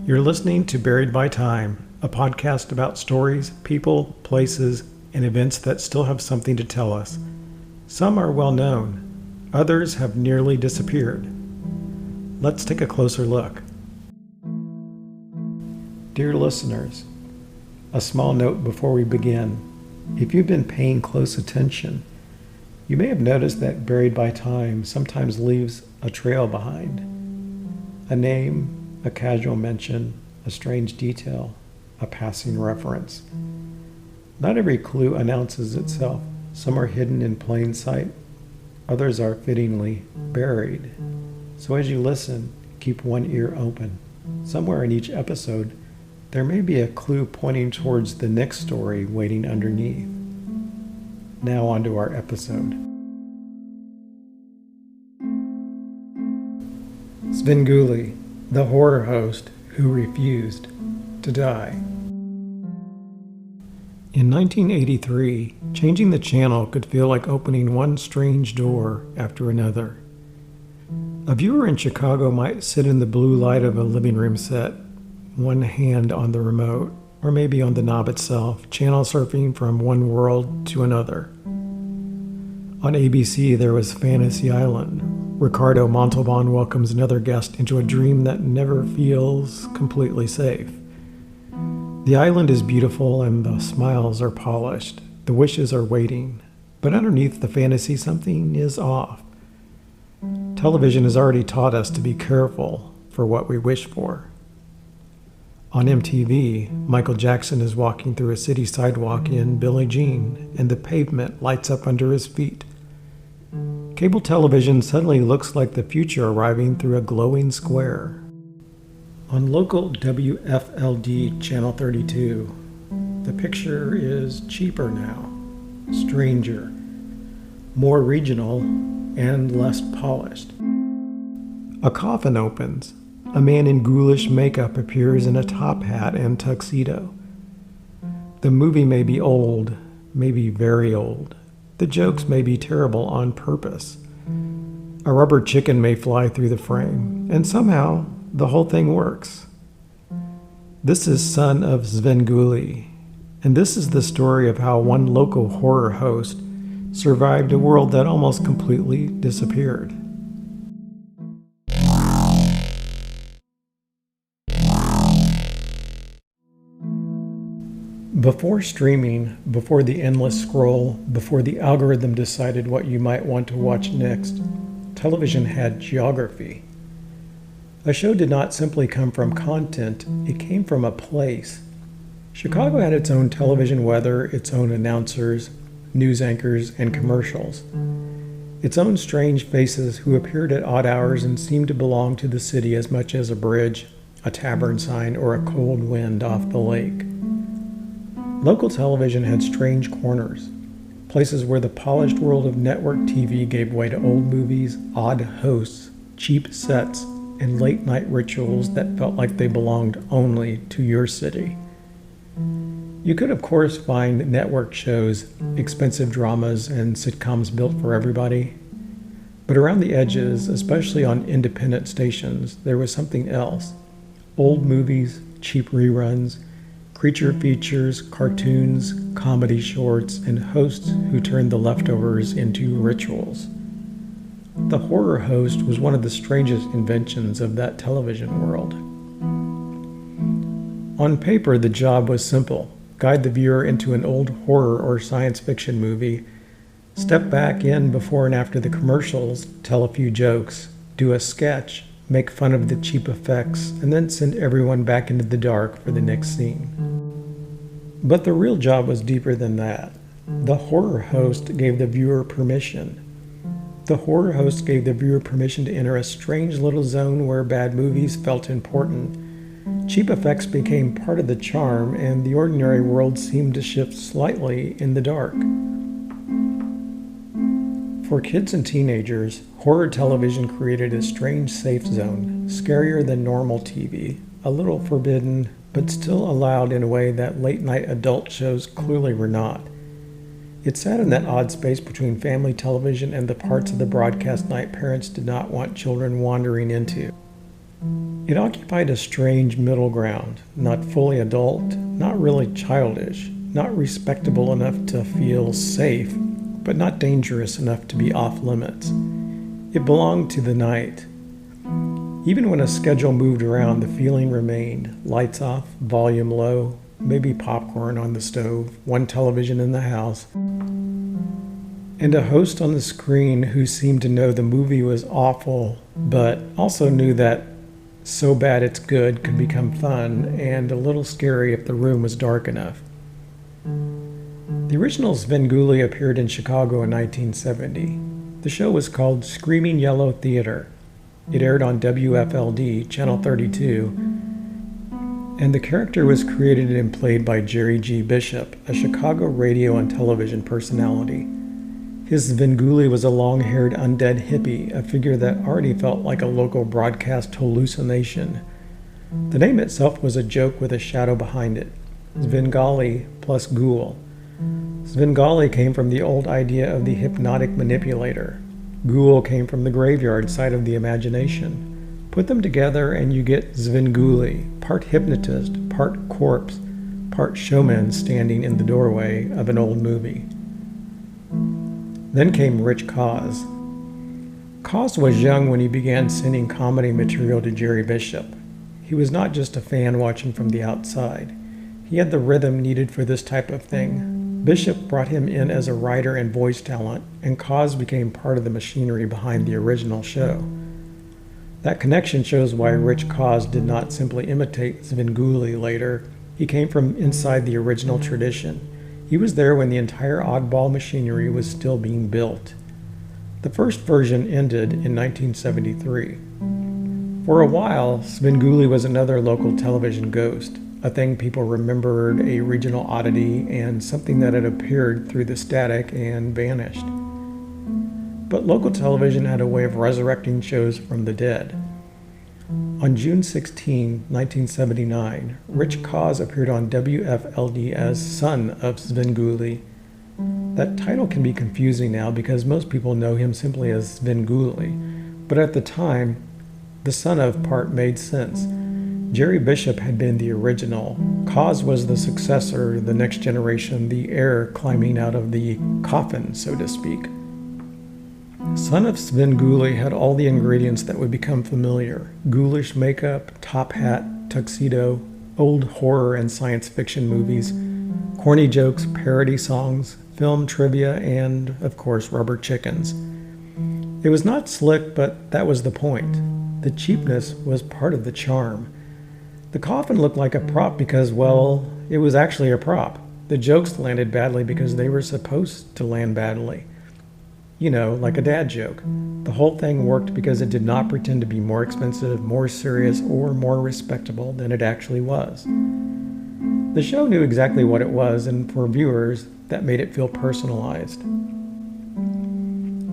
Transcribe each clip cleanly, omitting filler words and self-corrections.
You're listening to Buried by Time, a podcast about stories, people, places, and events that still have something to tell us. Some are well known, others have nearly disappeared. Let's take a closer look. Dear listeners, a small note before we begin. If you've been paying close attention, you may have noticed that Buried by Time sometimes leaves a trail behind. A name, a casual mention, a strange detail, a passing reference. Not every clue announces itself. Some are hidden in plain sight. Others are fittingly buried. So as you listen, keep one ear open. Somewhere in each episode, there may be a clue pointing towards the next story waiting underneath. Now on to our episode. Svengoolie, the horror host who refused to die. In 1983, changing the channel could feel like opening one strange door after another. A viewer in Chicago might sit in the blue light of a living room set, one hand on the remote, or maybe on the knob itself, channel surfing from one world to another. On ABC, there was Fantasy Island. Ricardo Montalban welcomes another guest into a dream that never feels completely safe. The island is beautiful and the smiles are polished. The wishes are waiting. But underneath the fantasy, something is off. Television has already taught us to be careful for what we wish for. On MeTV, Michael Jackson is walking through a city sidewalk in Billie Jean, and the pavement lights up under his feet. Cable television suddenly looks like the future arriving through a glowing square. On local WFLD Channel 32, the picture is cheaper now, stranger, more regional, and less polished. A coffin opens. A man in ghoulish makeup appears in a top hat and tuxedo. The movie may be old, maybe very old. The jokes may be terrible on purpose. A rubber chicken may fly through the frame, and somehow the whole thing works. This is Son of Svengoolie, and this is the story of how one local horror host survived a world that almost completely disappeared. Before streaming, before the endless scroll, before the algorithm decided what you might want to watch next, television had geography. A show did not simply come from content, it came from a place. Chicago had its own television weather, its own announcers, news anchors, and commercials. Its own strange faces who appeared at odd hours and seemed to belong to the city as much as a bridge, a tavern sign, or a cold wind off the lake. Local television had strange corners, places where the polished world of network TV gave way to old movies, odd hosts, cheap sets, and late-night rituals that felt like they belonged only to your city. You could, of course, find network shows, expensive dramas, and sitcoms built for everybody. But around the edges, especially on independent stations, there was something else. Old movies, cheap reruns, creature features, cartoons, comedy shorts, and hosts who turned the leftovers into rituals. The horror host was one of the strangest inventions of that television world. On paper, the job was simple. Guide the viewer into an old horror or science fiction movie, step back in before and after the commercials, tell a few jokes, do a sketch, make fun of the cheap effects, and then send everyone back into the dark for the next scene. But the real job was deeper than that. The horror host gave the viewer permission. The horror host gave the viewer permission to enter a strange little zone where bad movies felt important. Cheap effects became part of the charm, and the ordinary world seemed to shift slightly in the dark. For kids and teenagers, horror television created a strange safe zone, scarier than normal TV, a little forbidden, but still allowed in a way that late-night adult shows clearly were not. It sat in that odd space between family television and the parts of the broadcast night parents did not want children wandering into. It occupied a strange middle ground, not fully adult, not really childish, not respectable enough to feel safe, but not dangerous enough to be off limits. It belonged to the night. Even when a schedule moved around, the feeling remained. Lights off, volume low, maybe popcorn on the stove, one television in the house, and a host on the screen who seemed to know the movie was awful, but also knew that so bad it's good could become fun and a little scary if the room was dark enough. The original Svengoolie appeared in Chicago in 1970. The show was called Screaming Yellow Theater. It aired on WFLD, Channel 32, and the character was created and played by Jerry G. Bishop, a Chicago radio and television personality. His Svengoolie was a long-haired undead hippie, a figure that already felt like a local broadcast hallucination. The name itself was a joke with a shadow behind it. Svengoolie plus ghoul. Svengoolie came from the old idea of the hypnotic manipulator. Ghoul came from the graveyard side of the imagination. Put them together and you get Svengoolie, part hypnotist, part corpse, part showman standing in the doorway of an old movie. Then came Rich Cause. Cause was young when he began sending comedy material to Jerry Bishop. He was not just a fan watching from the outside. He had the rhythm needed for this type of thing. Bishop brought him in as a writer and voice talent, and Cause became part of the machinery behind the original show. That connection shows why Rich Cause did not simply imitate Svengoolie later. He came from inside the original tradition. He was there when the entire oddball machinery was still being built. The first version ended in 1973. For a while, Svengoolie was another local television ghost, a thing people remembered, a regional oddity, and something that had appeared through the static and vanished. But local television had a way of resurrecting shows from the dead. On June 16, 1979, Rich Cause appeared on WFLD as Son of Svengoolie. That title can be confusing now because most people know him simply as Svengoolie, but at the time, the son of part made sense. Jerry Bishop had been the original. Cause was the successor, the next generation, the heir climbing out of the coffin, so to speak. Son of Svengoolie had all the ingredients that would become familiar: ghoulish makeup, top hat, tuxedo, old horror and science fiction movies, corny jokes, parody songs, film trivia, and, of course, rubber chickens. It was not slick, but that was the point. The cheapness was part of the charm. The coffin looked like a prop because, well, it was actually a prop. The jokes landed badly because they were supposed to land badly. You know, like a dad joke. The whole thing worked because it did not pretend to be more expensive, more serious, or more respectable than it actually was. The show knew exactly what it was, and for viewers, that made it feel personalized.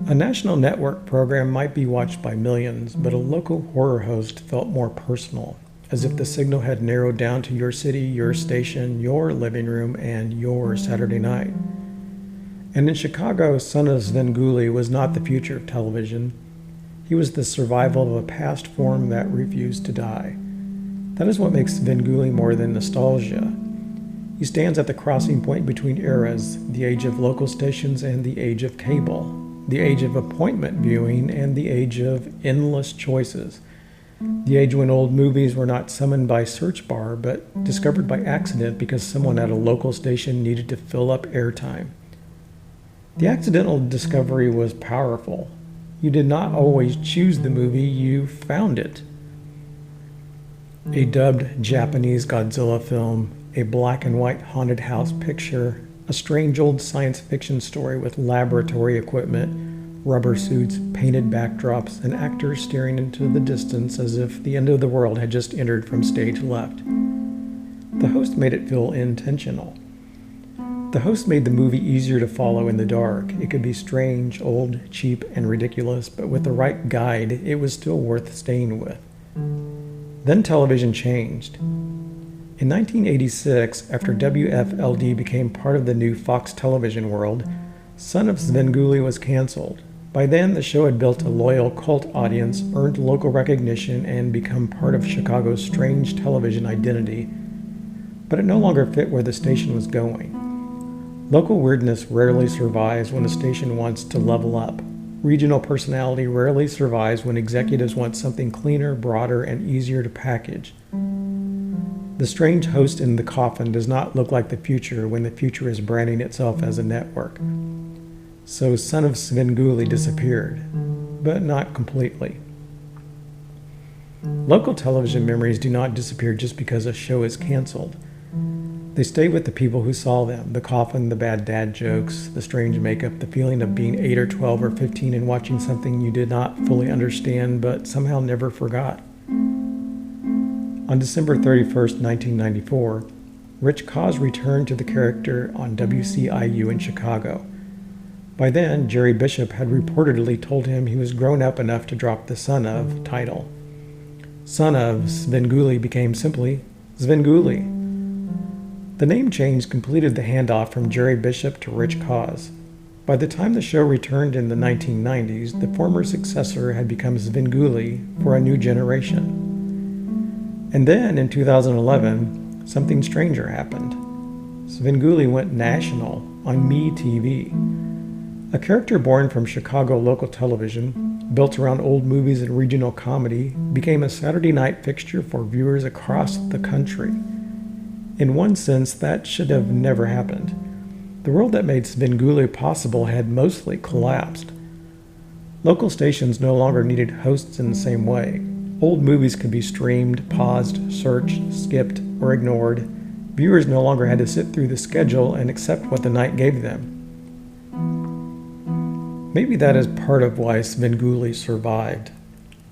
A national network program might be watched by millions, but a local horror host felt more personal, as if the signal had narrowed down to your city, your station, your living room, and your Saturday night. And in Chicago, Son of Svengoolie was not the future of television. He was the survival of a past form that refused to die. That is what makes Svengoolie more than nostalgia. He stands at the crossing point between eras, the age of local stations and the age of cable, the age of appointment viewing and the age of endless choices, the age when old movies were not summoned by search bar but discovered by accident because someone at a local station needed to fill up airtime. The accidental discovery was powerful. You did not always choose the movie, you found it. A dubbed Japanese Godzilla film, a black and white haunted house picture, a strange old science fiction story with laboratory equipment, rubber suits, painted backdrops, and actors staring into the distance as if the end of the world had just entered from stage left. The host made it feel intentional. The host made the movie easier to follow in the dark. It could be strange, old, cheap, and ridiculous, but with the right guide, it was still worth staying with. Then television changed. In 1986, after WFLD became part of the new Fox television world, Son of Svengoolie was canceled. By then, the show had built a loyal cult audience, earned local recognition, and become part of Chicago's strange television identity, but it no longer fit where the station was going. Local weirdness rarely survives when a station wants to level up. Regional personality rarely survives when executives want something cleaner, broader, and easier to package. The strange host in the coffin does not look like the future when the future is branding itself as a network. So Son of Svengoolie disappeared, but not completely. Local television memories do not disappear just because a show is canceled. They stay with the people who saw them: the coffin, the bad dad jokes, the strange makeup, the feeling of being 8 or 12 or 15 and watching something you did not fully understand but somehow never forgot. On December 31st, 1994, Rich Koz returned to the character on WCIU in Chicago. By then, Jerry Bishop had reportedly told him he was grown up enough to drop the Son of title. Son of Svengoolie became simply Svengoolie. The name change completed the handoff from Jerry Bishop to Rich Koz. By the time the show returned in the 1990s, the former successor had become Svengoolie for a new generation. And then, in 2011, something stranger happened. Svengoolie went national on MeTV. A character born from Chicago local television, built around old movies and regional comedy, became a Saturday night fixture for viewers across the country. In one sense, that should have never happened. The world that made Svengoolie possible had mostly collapsed. Local stations no longer needed hosts in the same way. Old movies could be streamed, paused, searched, skipped, or ignored. Viewers no longer had to sit through the schedule and accept what the night gave them. Maybe that is part of why Svengoolie survived.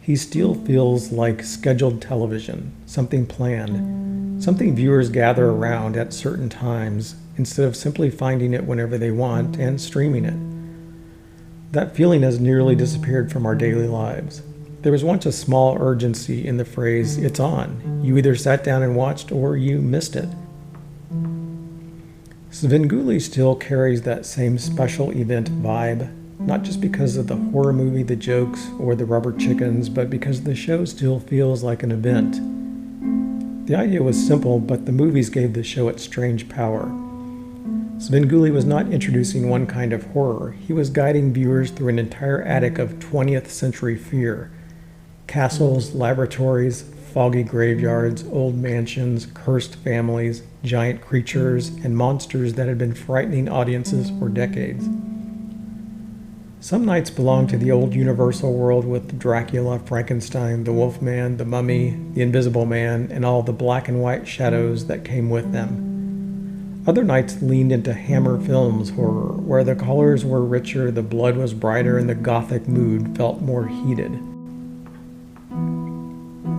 He still feels like scheduled television, something planned, something viewers gather around at certain times instead of simply finding it whenever they want and streaming it. That feeling has nearly disappeared from our daily lives. There was once a small urgency in the phrase, "It's on." You either sat down and watched or you missed it. Svengoolie still carries that same special event vibe, not just because of the horror movie, the jokes, or the rubber chickens, but because the show still feels like an event. The idea was simple, but the movies gave the show its strange power. Svengoolie was not introducing one kind of horror. He was guiding viewers through an entire attic of 20th century fear. Castles, laboratories, foggy graveyards, old mansions, cursed families, giant creatures, and monsters that had been frightening audiences for decades. Some nights belonged to the old Universal world with Dracula, Frankenstein, the Wolfman, the Mummy, the Invisible Man, and all the black and white shadows that came with them. Other nights leaned into Hammer Films horror, where the colors were richer, the blood was brighter, and the gothic mood felt more heated.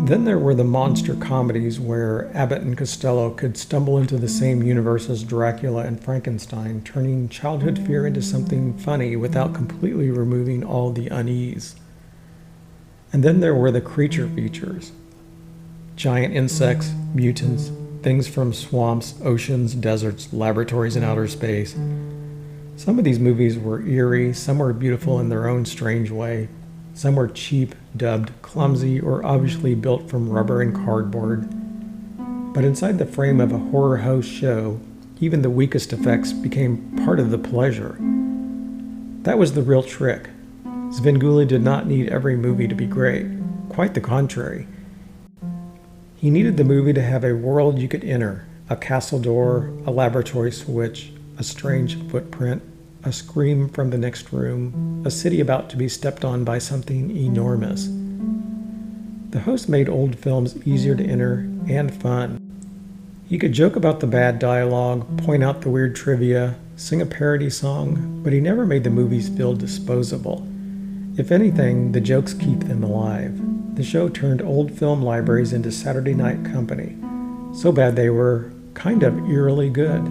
Then there were the monster comedies where Abbott and Costello could stumble into the same universe as Dracula and Frankenstein, turning childhood fear into something funny without completely removing all the unease. And then there were the creature features. Giant insects, mutants, things from swamps, oceans, deserts, laboratories in outer space. Some of these movies were eerie, some were beautiful in their own strange way. Some were cheap, dubbed, clumsy, or obviously built from rubber and cardboard. But inside the frame of a horror host show, even the weakest effects became part of the pleasure. That was the real trick. Svengoolie did not need every movie to be great. Quite the contrary. He needed the movie to have a world you could enter, a castle door, a laboratory switch, a strange footprint, a scream from the next room, a city about to be stepped on by something enormous. The host made old films easier to enter and fun. He could joke about the bad dialogue, point out the weird trivia, sing a parody song, but he never made the movies feel disposable. If anything, the jokes keep them alive. The show turned old film libraries into Saturday night company. So bad they were kind of eerily good.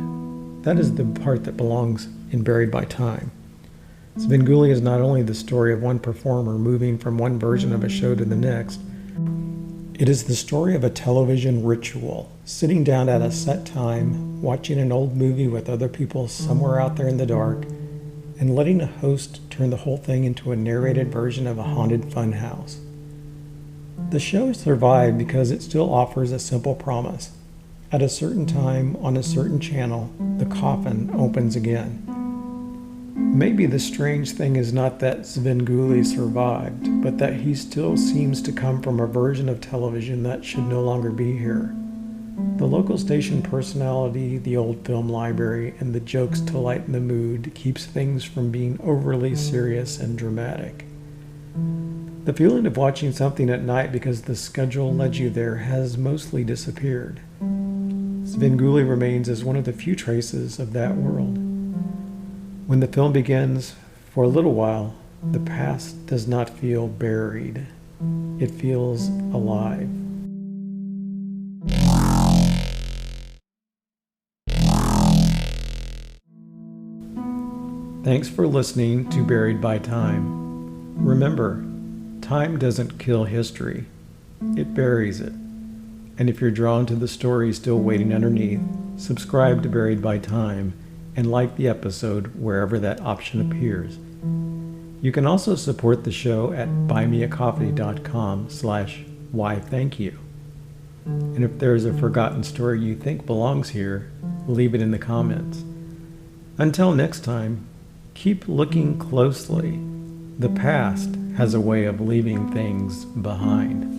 That is the part that belongs in Buried by Time. Svengoolie is not only the story of one performer moving from one version of a show to the next, it is the story of a television ritual, sitting down at a set time, watching an old movie with other people somewhere out there in the dark, and letting a host turn the whole thing into a narrated version of a haunted funhouse. The show survived because it still offers a simple promise. At a certain time, on a certain channel, the coffin opens again. Maybe the strange thing is not that Svengoolie survived, but that he still seems to come from a version of television that should no longer be here. The local station personality, the old film library, and the jokes to lighten the mood keeps things from being overly serious and dramatic. The feeling of watching something at night because the schedule led you there has mostly disappeared. Svengoolie remains as one of the few traces of that world. When the film begins, for a little while, the past does not feel buried. It feels alive. Thanks for listening to Buried by Time. Remember, time doesn't kill history. It buries it. And if you're drawn to the story still waiting underneath, subscribe to Buried by Time and like the episode wherever that option appears. You can also support the show at buymeacoffee.com/whythankyou. And if there's a forgotten story you think belongs here, leave it in the comments. Until next time, keep looking closely. The past has a way of leaving things behind.